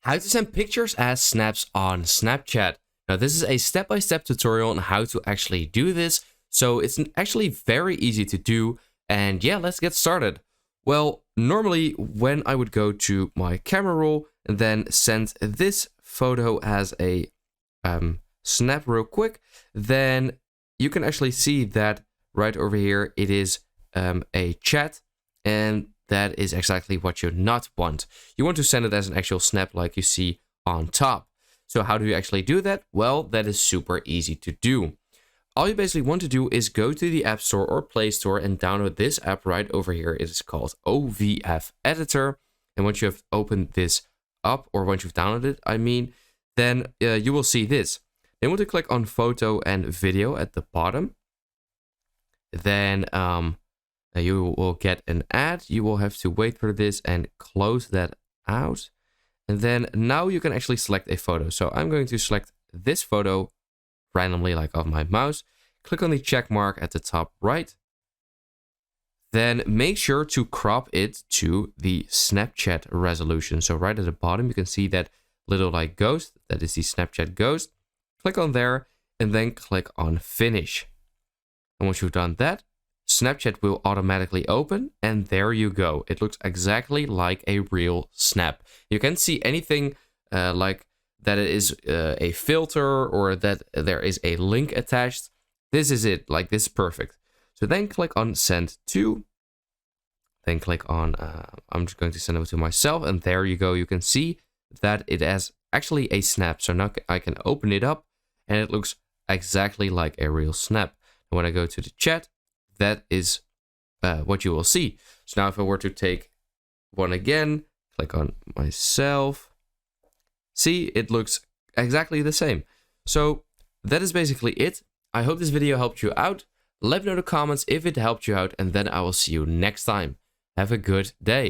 How to send pictures as snaps on Snapchat. Now this is a step-by-step tutorial on how to actually do this. So it's actually very easy to do. And yeah, let's get started. Well, normally when I would go to my camera roll and then send this photo as a snap real quick, then you can actually see that right over here it is a chat, and that is exactly what you not want. You want to send it as an actual snap like you see on top. So how do you actually do that? Well, that is super easy to do. All you basically want to do is go to the App Store or Play Store and download this app right over here. It is called OVF Editor. And once you have opened this up, or once you've downloaded it, I mean, then you will see this. Then you want to click on photo and video at the bottom. Then you will get an ad. You will have to wait for this and close that out. And then now you can actually select a photo. So I'm going to select this photo randomly, like of my mouse. Click on the check mark at the top right. Then make sure to crop it to the Snapchat resolution. So right at the bottom, you can see that little like ghost. That is the Snapchat ghost. Click on there and then click on finish. And once you've done that, Snapchat will automatically open, and there you go. It looks exactly like a real snap. You can't see anything like that it is a filter or that there is a link attached. This is it, like this is perfect. So then click on send to, then click on, I'm just going to send it to myself, and there you go. You can see that it has actually a snap. So now I can open it up and it looks exactly like a real snap. And when I go to the chat, that is what you will see. So now if I were to take one again, click on myself, see, it looks exactly the same. So that is basically it. I hope this video helped you out. Let me know in the comments if it helped you out, and then I will see you next time. Have a good day.